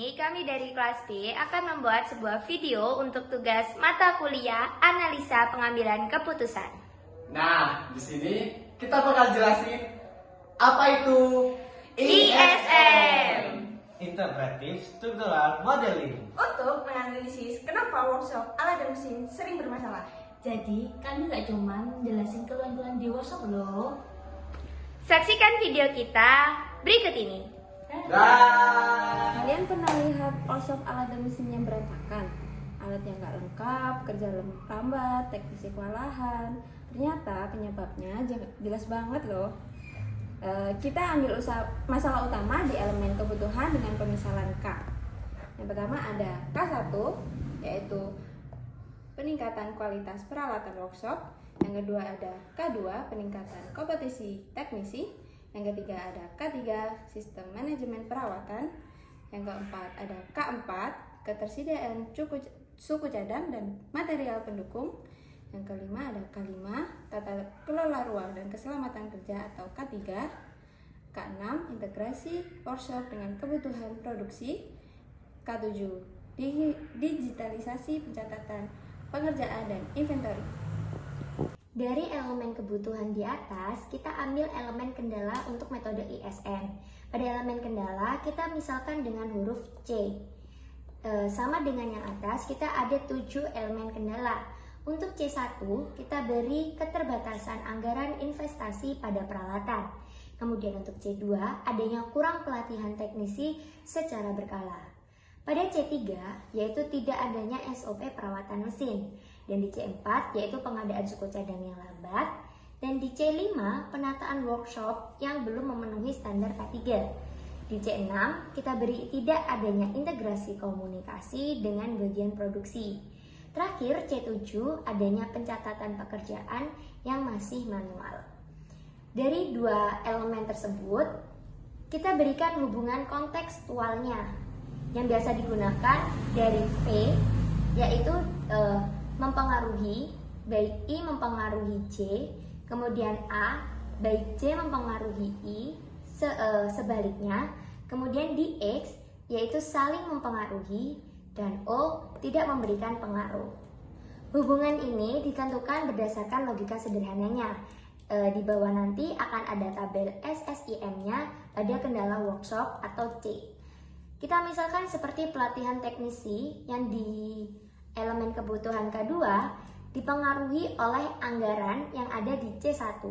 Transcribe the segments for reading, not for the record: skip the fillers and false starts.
ini kami dari kelas B akan membuat sebuah video untuk tugas mata kuliah analisa pengambilan keputusan. Nah, di sini kita bakal jelasin apa itu ISM. Interpretive Structural Modeling. Untuk menganalisis kenapa workshop alat dan mesin sering bermasalah. Jadi, kami gak cuman jelasin keluhan-keluhan di workshop loh. Saksikan video kita berikut ini. Kalian pernah lihat workshop alat dan mesin yang berantakan? Alat yang gak lengkap, kerja lambat, teknisi kewalahan. Ternyata penyebabnya jelas banget loh. Kita ambil masalah utama di elemen kebutuhan dengan pemisalan K. Yang pertama ada K1, yaitu peningkatan kualitas peralatan workshop. Yang kedua ada K2, peningkatan kompetisi teknisi. Yang ketiga ada K3, sistem manajemen perawatan. Yang keempat ada K4, ketersediaan suku cadang dan material pendukung. Yang kelima ada K5, tata kelola ruang dan keselamatan kerja atau K3. K6, integrasi workshop dengan kebutuhan produksi. K7, digitalisasi pencatatan pengerjaan dan inventory. Dari elemen kebutuhan di atas, kita ambil elemen kendala untuk metode ISM. Pada elemen kendala, kita misalkan dengan huruf C. Sama dengan yang atas, kita ada 7 elemen kendala. Untuk C1, kita beri keterbatasan anggaran investasi pada peralatan. Kemudian untuk C2, adanya kurang pelatihan teknisi secara berkala. Pada C3, yaitu tidak adanya SOP perawatan mesin. Dan di C4, yaitu pengadaan suku cadang yang lambat. Dan di C5, penataan workshop yang belum memenuhi standar K3. Di C6, kita beri tidak adanya integrasi komunikasi dengan bagian produksi. Terakhir, C7, adanya pencatatan pekerjaan yang masih manual. Dari 2 elemen tersebut, kita berikan hubungan kontekstualnya yang biasa digunakan dari V, yaitu mempengaruhi, baik I mempengaruhi J, kemudian A, baik J mempengaruhi I, sebaliknya, kemudian di X, yaitu saling mempengaruhi, dan O tidak memberikan pengaruh. Hubungan ini ditentukan berdasarkan logika sederhananya. Di bawah nanti akan ada tabel SSIM-nya pada kendala workshop atau C. Kita misalkan seperti pelatihan teknisi yang di elemen kebutuhan K2 dipengaruhi oleh anggaran yang ada di C1.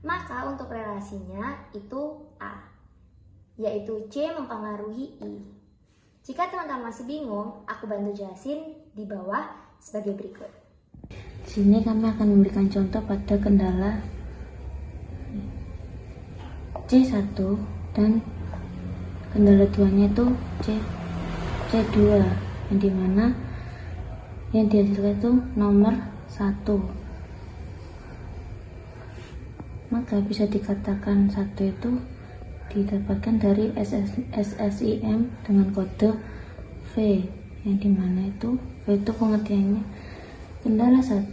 Maka untuk relasinya itu A, yaitu C mempengaruhi I. Jika teman-teman masih bingung, aku bantu jelasin di bawah sebagai berikut. Di sini kami akan memberikan contoh pada kendala C1 dan kendala 2-nya itu C2, yang dimana yang dihasilkan itu nomor 1. Maka bisa dikatakan 1 itu didapatkan dari SSIM dengan kode V, yang dimana itu V itu pengertiannya kendala 1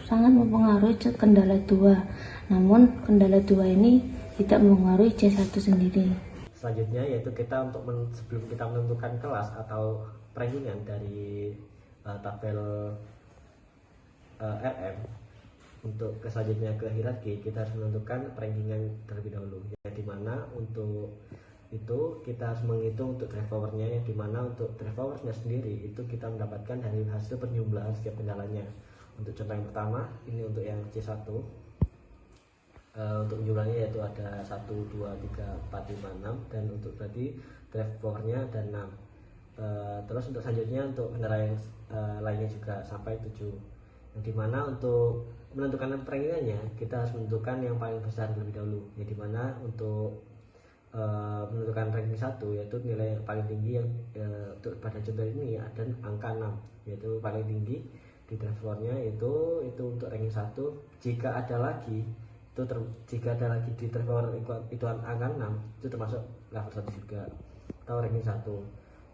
sangat mempengaruhi kendala 2, namun kendala 2 ini tidak mempengaruhi C1 sendiri. Selanjutnya yaitu kita sebelum kita menentukan kelas atau rankingan dari tabel RM, untuk selanjutnya ke hierarki kita harus menentukan rankingan terlebih dahulu, yang dimana untuk itu kita harus menghitung untuk drive powernya, yang dimana untuk drive powernya sendiri itu kita mendapatkan dari hasil penjumlahan setiap kendalanya. Untuk contoh yang pertama ini untuk yang C1, untuk jumlahnya yaitu ada 1, 2, 3, 4, 5, 6, dan untuk berarti drive powernya ada 6. Terus untuk selanjutnya untuk kendala yang lainnya juga sampai 7, yang dimana untuk menentukan rankingannya kita harus menentukan yang paling besar terlebih dahulu, yang dimana untuk menentukan ranking 1 yaitu nilai yang paling tinggi, yang untuk pada contoh ini ada angka 6, yaitu paling tinggi di drive powernya itu untuk ranking 1. Jika ada lagi di drive power itu angka 6, itu termasuk level 1 juga atau ranking 1.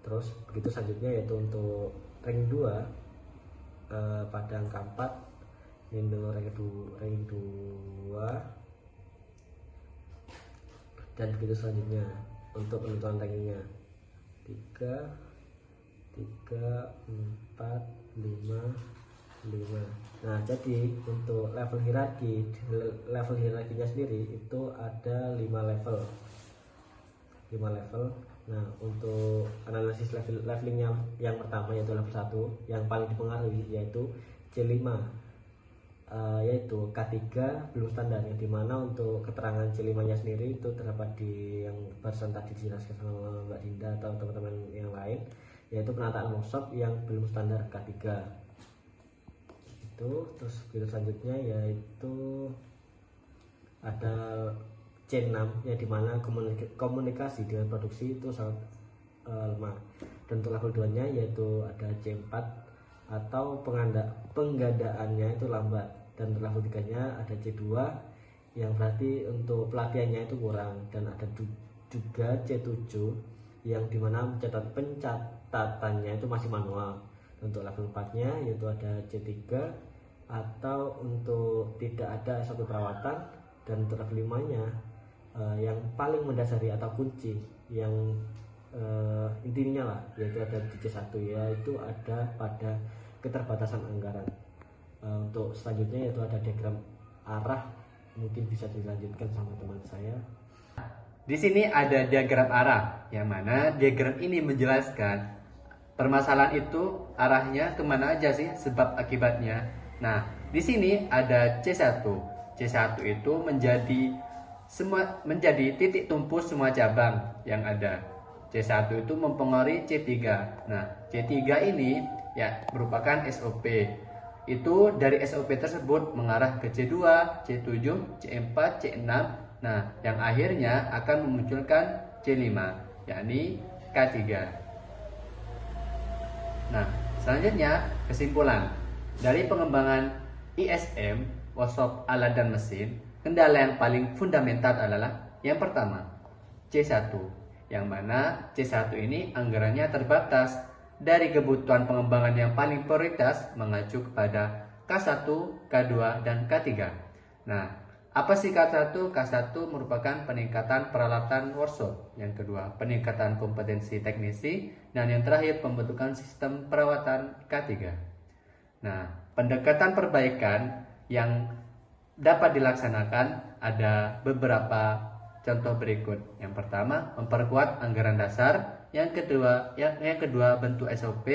Terus begitu selanjutnya yaitu untuk ranking 2 pada angka 4, ini untuk ranking 2, dan begitu selanjutnya untuk penentuan rankingnya. 3 4 5 5. Nah, jadi untuk level hierarkinya sendiri itu ada 5 level. Nah, untuk analisis levelingnya yang pertama yaitu level 1 yang paling dipengaruhi yaitu C5, yaitu K3 belum standar, yang dimana untuk keterangan C5 nya sendiri itu terdapat di yang barusan tadi dijelaskan sama Mbak Dinda atau teman-teman yang lain, yaitu penataan workshop yang belum standar K3 itu. Terus selanjutnya yaitu ada C6 yang dimana komunikasi dengan produksi itu sangat lemah. Dan untuk level 2 nya yaitu ada C4 atau penggadaannya itu lambat. Dan untuk level 3 nya ada C2 yang berarti untuk pelatihannya itu kurang. Dan ada juga C7 yang dimana pencatatannya itu masih manual. Untuk level 4 nya yaitu ada C3 atau untuk tidak ada SOP perawatan. Dan untuk level 5 nya yang paling mendasari atau kunci yang intinya lah yaitu ada di C1, yaitu ada pada keterbatasan anggaran. Untuk selanjutnya yaitu ada diagram arah, mungkin bisa dilanjutkan sama teman saya. Di sini ada diagram arah, yang mana diagram ini menjelaskan permasalahan itu arahnya kemana aja sih, sebab akibatnya. Nah, di sini ada C1. C1 itu menjadi titik tumpu semua cabang yang ada. C1 itu mempengaruhi C3. Nah, C3 ini ya merupakan SOP. Itu dari SOP tersebut mengarah ke C2, C7, C4, C6. Nah, yang akhirnya akan memunculkan C5, yakni K3. Nah, selanjutnya kesimpulan. Dari pengembangan ISM, workshop alat dan mesin, kendala yang paling fundamental adalah yang pertama, C1, yang mana C1 ini anggarannya terbatas. Dari kebutuhan pengembangan yang paling prioritas mengacu kepada K1, K2, dan K3. Nah, apa sih K1? K1 merupakan peningkatan peralatan workshop. Yang kedua, peningkatan kompetensi teknisi. Dan yang terakhir, pembentukan sistem perawatan K3. Nah, pendekatan perbaikan yang dapat dilaksanakan ada beberapa contoh berikut. Yang pertama, memperkuat anggaran dasar. Yang kedua bentuk SOP.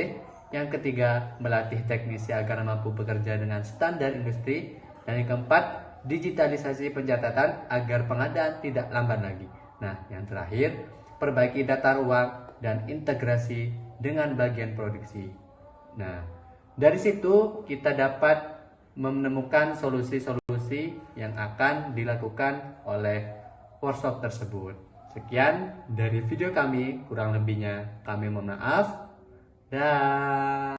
Yang ketiga, melatih teknisi agar mampu bekerja dengan standar industri. Dan yang keempat, digitalisasi pencatatan agar pengadaan tidak lambat lagi. Nah, yang terakhir, perbaiki data ruang dan integrasi dengan bagian produksi. Nah, dari situ kita dapat menemukan solusi-solusi yang akan dilakukan oleh workshop tersebut. Sekian dari video kami, kurang lebihnya kami mohon maaf. Dah.